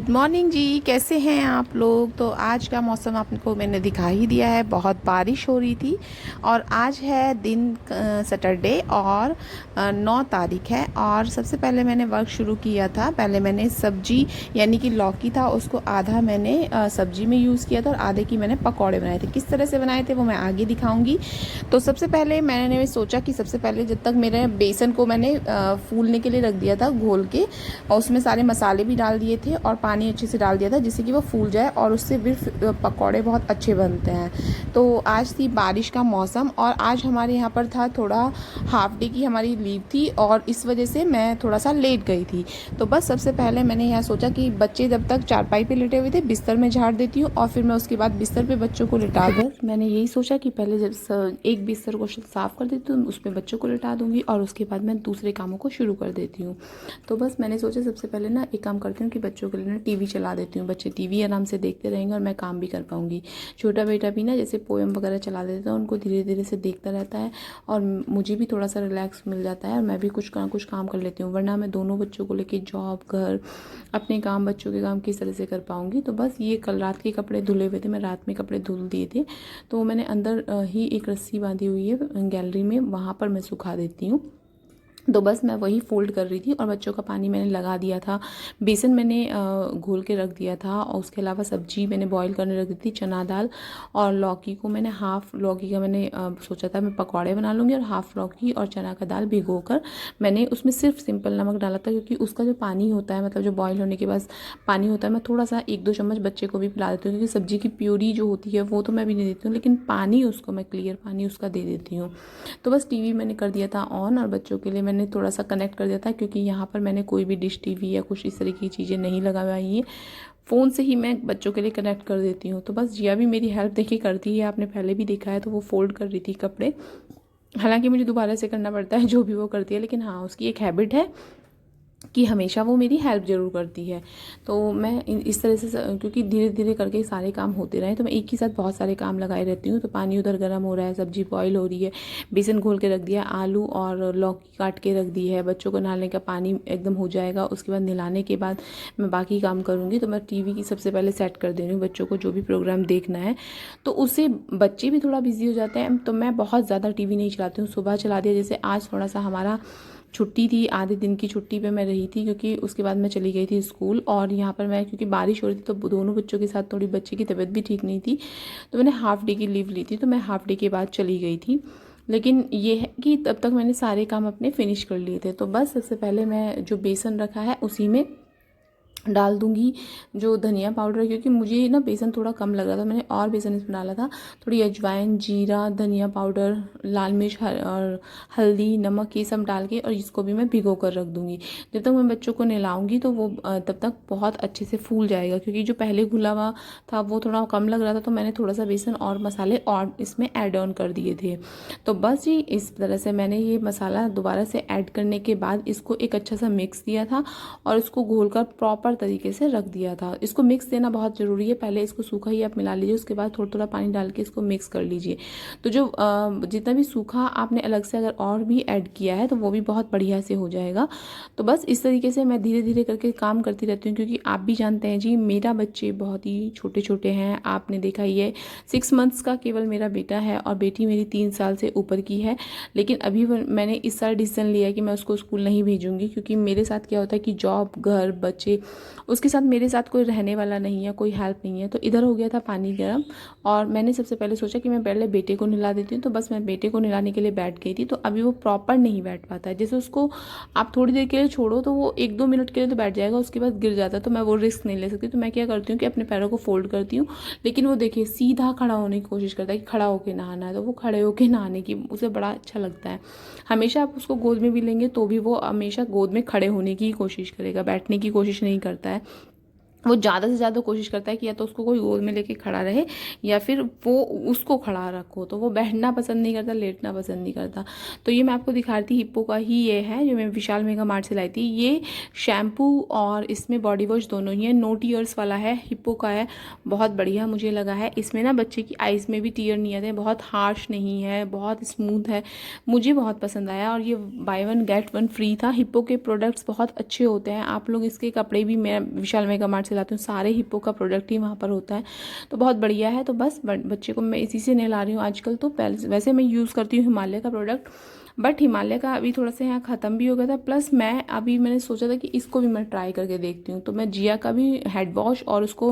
Good morning जी। कैसे हैं आप लोग। तो आज का मौसम आपको मैंने दिखा ही दिया है, बहुत बारिश हो रही थी। और आज है दिन सैटरडे और 9 तारीख है। और सबसे पहले मैंने वर्क शुरू किया था। पहले मैंने सब्जी यानी कि लौकी था, उसको आधा मैंने सब्जी में यूज़ किया था और आधे की मैंने पकौड़े बनाए थे। किस तरह से बनाए थे वो मैं आगे दिखाऊंगी। तो सबसे पहले मैंने सोचा कि सबसे पहले जब तक मेरे बेसन को मैंने फूलने के लिए रख दिया था घोल के, और उसमें सारे मसाले भी डाल दिए थे और पानी अच्छे से डाल दिया था जिससे कि वो फूल जाए और उससे फिर पकौड़े बहुत अच्छे बनते हैं। तो आज थी बारिश का मौसम और आज हमारे यहाँ पर था थोड़ा हाफ डे की हमारी लीव थी और इस वजह से मैं थोड़ा सा लेट गई थी। तो बस सबसे पहले मैंने यहाँ सोचा कि बच्चे जब तक चारपाई पे लेटे हुए थे बिस्तर में झाड़ देती हूँ और फिर मैं उसके बाद बिस्तर पे बच्चों को लिटा दूँ। मैंने यही सोचा कि पहले जब एक बिस्तर को साफ़ कर देती हूँ उस पर बच्चों को लिटा दूँगी और उसके बाद मैं दूसरे कामों को शुरू कर देती हूँ। तो बस मैंने सोचा सबसे पहले ना एक काम करती हूँ कि बच्चों के लिए ना टीवी चला देती हूँ। बच्चे टीवी आराम से देखते रहेंगे और मैं काम भी कर पाऊँगी। छोटा बेटा भी ना जैसे पोएम वगैरह चला देता है, उनको धीरे धीरे से देखता रहता है और मुझे भी थोड़ा सा रिलैक्स मिल जाता है और मैं भी कुछ काम कर लेती हूँ। वरना मैं दोनों बच्चों को लेके जॉब, घर, अपने काम, बच्चों के काम किस तरह से कर पाऊँगी। तो बस ये कल रात के कपड़े धुले हुए थे, मैं रात में कपड़े धुल दिए थे, तो मैंने अंदर ही एक रस्सी बांधी हुई है गैलरी में, वहाँ पर मैं सुखा देती हूँ। तो बस मैं वही फ़ोल्ड कर रही थी और बच्चों का पानी मैंने लगा दिया था। बेसन मैंने घोल के रख दिया था और उसके अलावा सब्जी मैंने बॉईल करने रख दी थी, चना दाल। और लौकी को मैंने हाफ़ लौकी का मैंने सोचा था मैं पकौड़े बना लूँगी और हाफ़ लौकी और चना का दाल भिगो कर मैंने उसमें सिर्फ सिंपल नमक डाला था, क्योंकि उसका जो पानी होता है, मतलब जो बॉयल होने के बाद पानी होता है, मैं थोड़ा सा 1-2 चम्मच बच्चे को भी पिला देती हूँ, क्योंकि सब्जी की प्यूरी जो होती है वो तो मैं भी नहीं देती हूँ, लेकिन पानी उसको मैं क्लियर पानी उसका दे देती हूँ। तो बस टीवी मैंने कर दिया था ऑन और बच्चों के लिए मैंने थोड़ा सा कनेक्ट कर दिया था, क्योंकि यहाँ पर मैंने कोई भी डिश टीवी या कुछ इस तरह की चीज़ें नहीं लगाई है। फ़ोन से ही मैं बच्चों के लिए कनेक्ट कर देती हूँ। तो बस जिया भी मेरी हेल्प देखिए करती है, आपने पहले भी देखा है, तो वो फोल्ड कर रही थी कपड़े। हालांकि मुझे दोबारा से करना पड़ता है जो भी वो करती है, लेकिन हाँ उसकी एक हैबिट है कि हमेशा वो मेरी हेल्प ज़रूर करती है। तो मैं इस तरह से क्योंकि धीरे धीरे करके सारे काम होते रहे, तो मैं एक ही साथ बहुत सारे काम लगाए रहती हूँ। तो पानी उधर गर्म हो रहा है, सब्जी बॉईल हो रही है, बेसन घोल के रख दिया, आलू और लौकी काट के रख दी है, बच्चों को नहाने का पानी एकदम हो जाएगा, उसके बाद नहलाने के बाद मैं बाकी काम करूँगी। तो मैं टीवी की सबसे पहले सेट कर दे रही हूँ बच्चों को जो भी प्रोग्राम देखना है, तो उससे बच्चे भी थोड़ा बिजी हो जाते हैं। तो मैं बहुत ज़्यादा टीवी नहीं चलाती हूँ, सुबह चला दिया, जैसे आज थोड़ा सा हमारा छुट्टी थी, आधे दिन की छुट्टी पे मैं रही थी, क्योंकि उसके बाद मैं चली गई थी स्कूल। और यहाँ पर मैं क्योंकि बारिश हो रही थी तो दोनों बच्चों के साथ थोड़ी बच्चे की तबीयत भी ठीक नहीं थी, तो मैंने हाफ डे की लीव ली थी, तो मैं हाफ डे के बाद चली गई थी। लेकिन ये है कि तब तक मैंने सारे काम अपने फिनिश कर लिए थे। तो बस सबसे पहले मैं जो बेसन रखा है उसी में डाल दूंगी जो धनिया पाउडर है, क्योंकि मुझे ना बेसन थोड़ा कम लग रहा था, मैंने और बेसन इसमें डाला था। थोड़ी अजवाइन, जीरा, धनिया पाउडर, लाल मिर्च और हल्दी, नमक, ये सब डाल के और इसको भी मैं भिगो कर रख दूंगी। जब तक मैं बच्चों को नहलाऊंगी तो वो तब तक बहुत अच्छे से फूल जाएगा, क्योंकि जो पहले घुला हुआ था वो थोड़ा कम लग रहा था, तो मैंने थोड़ा सा बेसन और मसाले और इसमें ऐड ऑन कर दिए थे। तो बस जी इस तरह से मैंने ये मसाला दोबारा से ऐड करने के बाद इसको एक अच्छा सा मिक्स दिया था और इसको घोल कर प्रॉपर तरीके से रख दिया था। इसको मिक्स देना बहुत ज़रूरी है, पहले इसको सूखा ही आप मिला लीजिए, उसके बाद थोड़ा थोड़ा पानी डाल के इसको मिक्स कर लीजिए। तो जो जितना भी सूखा आपने अलग से अगर और भी ऐड किया है तो वो भी बहुत बढ़िया से हो जाएगा। तो बस इस तरीके से मैं धीरे धीरे करके काम करती रहती हूँ, क्योंकि आप भी जानते हैं जी मेरा बच्चे बहुत ही छोटे छोटे हैं, आपने देखा ही है 6 मंथ्स का केवल मेरा बेटा है और बेटी मेरी 3 साल से ऊपर की है। लेकिन अभी मैंने इस साल डिसीजन लिया है कि मैं उसको स्कूल नहीं भेजूंगी, क्योंकि मेरे साथ क्या होता है कि जॉब, घर, बच्चे, उसके साथ मेरे साथ कोई रहने वाला नहीं है, कोई हेल्प नहीं है। तो इधर हो गया था पानी गर्म और मैंने सबसे पहले सोचा कि मैं पहले बेटे को नहला देती हूँ। तो बस मैं बेटे को नहलाने के लिए बैठ गई थी, तो अभी वो प्रॉपर नहीं बैठ पाता है। जैसे उसको आप थोड़ी देर के लिए छोड़ो तो वो 1-2 मिनट के लिए तो बैठ जाएगा, उसके बाद गिर जाता है, तो मैं वो रिस्क नहीं ले सकती। तो मैं क्या करती हूँ कि अपने पैरों को फोल्ड करती हूँ, लेकिन वो देखिए सीधा खड़ा होने की कोशिश करता है कि खड़ा होकर नहाना है, तो वो खड़े होकर नहाने की उसे बड़ा अच्छा लगता है। हमेशा आप उसको गोद में भी लेंगे तो भी वो हमेशा गोद में खड़े होने की कोशिश करेगा, बैठने की कोशिश नहीं करता है। वो ज़्यादा से ज़्यादा कोशिश करता है कि या तो उसको कोई गोद में लेके खड़ा रहे या फिर वो उसको खड़ा रखो। तो वो बैठना पसंद नहीं करता, लेटना पसंद नहीं करता। तो ये मैं आपको दिखा रही थी, हिप्पो का ही ये है जो मैं विशाल मेगा मार्ट से लाई थी। ये शैम्पू और इसमें बॉडी वॉश दोनों ही है, नो टीयर्स वाला है, हिप्पो का है, बहुत बढ़िया मुझे लगा है। इसमें ना बच्चे की आइज़ में भी टीयर नहीं आते, बहुत हार्श नहीं है, बहुत स्मूथ है, मुझे बहुत पसंद आया। और ये बाय 1 गेट 1 फ्री था। हिप्पो के प्रोडक्ट्स बहुत अच्छे होते हैं, आप लोग इसके कपड़े भी मैं विशाल मेगा मार्ट से खिलाती हूँ, सारे हिप्पो का प्रोडक्ट ही वहाँ पर होता है, तो बहुत बढ़िया है। तो बस बच्चे को मैं इसी से नहला रही हूँ आजकल। तो पहले वैसे मैं यूज़ करती हूँ हिमालय का प्रोडक्ट, बट हिमालय का अभी थोड़ा सा यहाँ ख़त्म भी हो गया था। प्लस मैंने सोचा था कि इसको भी मैं ट्राई करके देखती हूँ, तो मैं जिया का भी हेड वॉश और उसको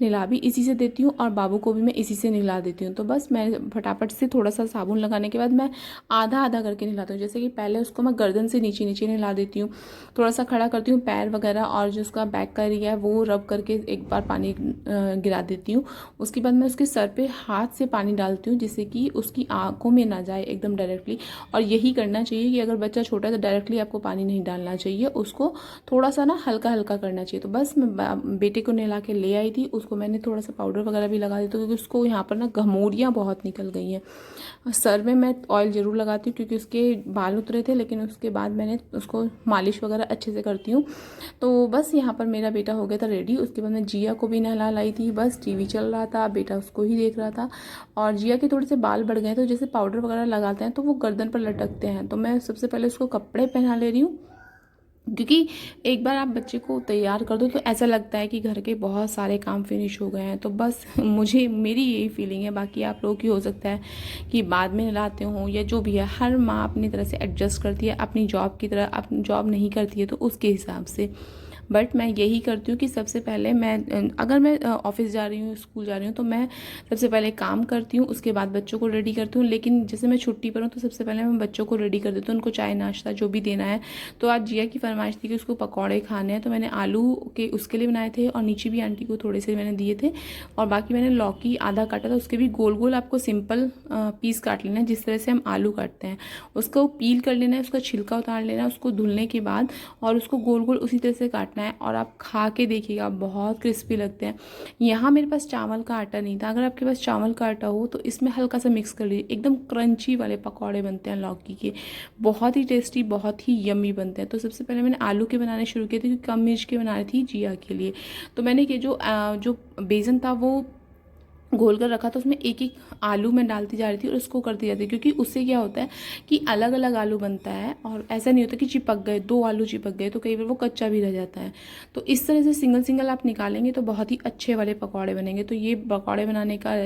नहला भी इसी से देती हूँ, और बाबू को भी मैं इसी से नहला देती हूँ। तो बस मैं फटाफट से थोड़ा सा साबुन लगाने के बाद मैं आधा आधा करके नहलाती हूँ। जैसे कि पहले उसको मैं गर्दन से नीचे नीचे नहला देती हूँ, थोड़ा सा खड़ा करती हूँ पैर वगैरह, और जो उसका बैक का एरिया है वो रब करके एक बार पानी गिरा देती हूँ। उसके बाद मैं उसके सर पे हाथ से पानी डालती हूँ, जिससे कि उसकी आँखों में ना जाए एकदम डायरेक्टली। और यही करना चाहिए कि अगर बच्चा छोटा है तो डायरेक्टली आपको पानी नहीं डालना चाहिए, उसको थोड़ा सा ना हल्का हल्का करना चाहिए। तो बस मैं बेटे को नहला के ले आई थी, उसको मैंने थोड़ा सा पाउडर वगैरह भी लगा दी, तो क्योंकि उसको यहाँ पर ना घमोरियाँ बहुत निकल गई हैं। सर में मैं ऑयल ज़रूर लगाती हूँ क्योंकि उसके बाल उतरे थे, लेकिन उसके बाद मैंने उसको मालिश वगैरह अच्छे से करती हूँ। तो बस यहाँ पर मेरा बेटा हो गया था रेडी। उसके बाद मैं जिया को भी नहला लाई थी, बस टीवी चल रहा था, बेटा उसको ही देख रहा था। और जिया के थोड़े से बाल बढ़ गए, तो जैसे पाउडर वगैरह लगाते हैं तो वो गर्दन पर लटकते हैं, तो मैं सबसे पहले उसको कपड़े पहना ले रही हूँ। क्योंकि एक बार आप बच्चे को तैयार कर दो तो ऐसा लगता है कि घर के बहुत सारे काम फिनिश हो गए हैं। तो बस मुझे मेरी यही फीलिंग है, बाकी आप लोगों की हो सकता है कि बाद में नहलाते हो या जो भी है। हर माँ अपनी तरह से एडजस्ट करती है, अपनी जॉब की तरह। अपनी जॉब नहीं करती है तो उसके हिसाब से, बट मैं यही करती हूँ कि सबसे पहले अगर मैं ऑफिस जा रही हूँ, स्कूल जा रही हूँ, तो मैं सबसे पहले काम करती हूँ, उसके बाद बच्चों को रेडी करती हूँ। लेकिन जैसे मैं छुट्टी पर हूँ तो सबसे पहले मैं बच्चों को रेडी कर देती हूँ, उनको चाय नाश्ता जो भी देना है। तो आज जिया की फरमाइश थी कि उसको पकौड़े खाने हैं, तो मैंने आलू के उसके लिए बनाए थे, और नीचे भी आंटी को थोड़े से मैंने दिए थे। और बाकी मैंने लौकी आधा काटा था, उसके भी गोल गोल आपको सिंपल पीस काट लेना है, जिस तरह से हम आलू काटते हैं। उसको पील कर लेना है, उसका छिलका उतार लेना है, उसको धुलने के बाद, और उसको गोल गोल उसी तरह से काटना है। और आप खा के देखिएगा, बहुत क्रिस्पी लगते हैं। यहाँ मेरे पास चावल का आटा नहीं था, अगर आपके पास चावल का आटा हो तो इसमें हल्का सा मिक्स कर लीजिए, एकदम क्रंची वाले पकौड़े बनते हैं लौकी के, बहुत ही टेस्टी, बहुत ही यम्मी बनते हैं। तो सबसे पहले मैंने आलू के बनाने शुरू किए थे, क्योंकि कम मिर्च के बना रही थी जिया के लिए। तो मैंने ये जो बेसन था वो घोल कर रखा था, उसमें एक एक आलू मैं डालती जा रही थी और उसको करती जाती थी, क्योंकि उससे क्या होता है कि अलग अलग आलू बनता है, और ऐसा नहीं होता कि चिपक गए, दो आलू चिपक गए तो कई बार वो कच्चा भी रह जाता है। तो इस तरह से सिंगल सिंगल आप निकालेंगे तो बहुत ही अच्छे वाले पकौड़े बनेंगे। तो ये पकौड़े बनाने का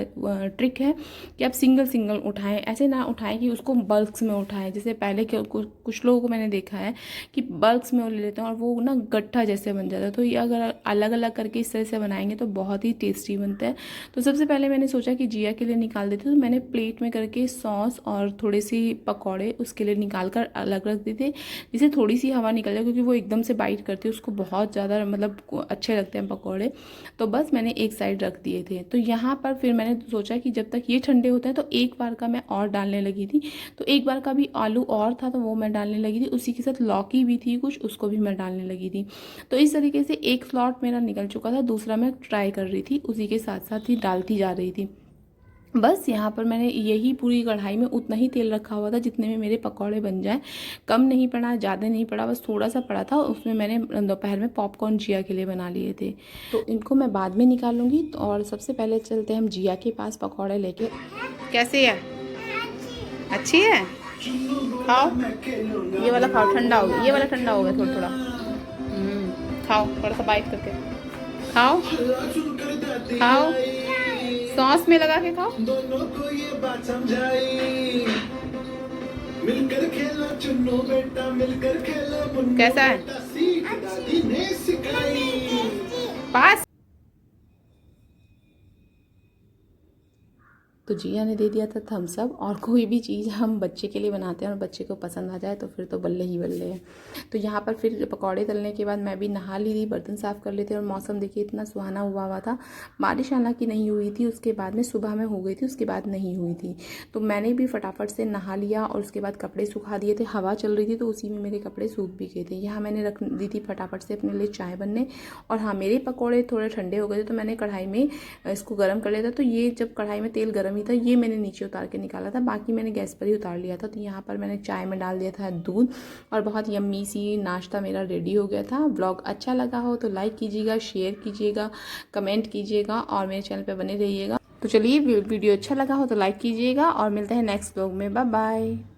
ट्रिक है कि आप सिंगल सिंगल उठाएं, ऐसे ना उठाएं कि उसको बल्क्स में उठाएं। जैसे पहले कुछ लोगों को मैंने देखा है कि बल्क्स में वो ले लेते हैं और वो ना गट्ठा जैसे बन जाता है। तो ये अगर अलग अलग करके इस तरह से बनाएंगे तो बहुत ही टेस्टी बनता है। तो सबसे पहले मैंने सोचा कि जिया के लिए निकाल देती, तो मैंने प्लेट में करके सॉस और थोड़े सी पकौड़े उसके लिए निकाल कर अलग रख दिए थे, जिससे थोड़ी सी हवा निकल जाए, क्योंकि वो एकदम से बाइट करती है, उसको बहुत ज़्यादा मतलब अच्छे लगते हैं पकौड़े। तो बस मैंने एक साइड रख दिए थे। तो यहाँ पर फिर मैंने सोचा कि जब तक ये ठंडे होते हैं तो एक बार का मैं और डालने लगी थी। तो एक बार का भी आलू और था तो वो मैं डालने लगी थी, उसी के साथ लौकी भी थी कुछ, उसको भी मैं डालने लगी थी। तो इस तरीके से एक स्लॉट मेरा निकल चुका था, दूसरा मैं ट्राई कर रही थी, उसी के साथ साथ ही डालती जा रही थी। बस यहाँ पर मैंने यही पूरी कढ़ाई में उतना ही तेल रखा हुआ था जितने में मेरे पकौड़े बन जाए। कम नहीं पड़ा, ज़्यादा नहीं पड़ा, बस थोड़ा सा पड़ा था। उसमें मैंने दोपहर में पॉपकॉर्न जिया के लिए बना लिए थे, तो इनको मैं बाद में निकालूंगी। और सबसे पहले चलते हैं हम जिया के पास पकौड़े लेके। कैसी है? अच्छी है? खाओ, ये वाला खाओ, ठंडा हो गया, ये वाला ठंडा हो गया थोड़ा थोड़ा। खाओ, थोड़ा सा बाइट करके खाओ, खाओ, सॉस में लगा के खाओ। दोनों को ये बात समझाई, मिलकर खेलो चुन्नू बेटा, मिलकर खेलो मुन्नू। कैसा है? दादी ने सिखाई। पास। तो जिया ने दे दिया था थम्स अप। और कोई भी चीज़ हम बच्चे के लिए बनाते हैं और बच्चे को पसंद आ जाए तो फिर तो बल्ले ही बल्ले है। तो यहाँ पर फिर पकौड़े तलने के बाद मैं भी नहा ली थी, बर्तन साफ़ कर लेते। और मौसम देखिए इतना सुहाना हुआ था, बारिश हालांकि नहीं हुई थी, उसके बाद में सुबह में हो गई थी, उसके बाद नहीं हुई थी। तो मैंने भी फटाफट से नहा लिया और उसके बाद कपड़े सुखा दिए थे। हवा चल रही थी तो उसी में मेरे कपड़े सूख भी गए थे। यहाँ मैंने रख दी थी फटाफट से अपने लिए चाय बनने। और हाँ, मेरे पकौड़े थोड़े ठंडे हो गए थे तो मैंने कढ़ाई में इसको गर्म कर लिया था। तो ये जब कढ़ाई में तेल गर्म ही था, ये मैंने नीचे उतार के निकाला था, बाकी मैंने गैस पर ही उतार लिया था। तो यहाँ पर मैंने चाय में डाल दिया था दूध और बहुत यम्मी सी नाश्ता मेरा रेडी हो गया था। व्लॉग अच्छा लगा हो तो लाइक कीजिएगा, शेयर कीजिएगा, कमेंट कीजिएगा और मेरे चैनल पर बने रहिएगा। तो चलिए, वीडियो अच्छा लगा हो तो लाइक कीजिएगा और मिलते हैं नेक्स्ट व्लॉग में। Bye bye.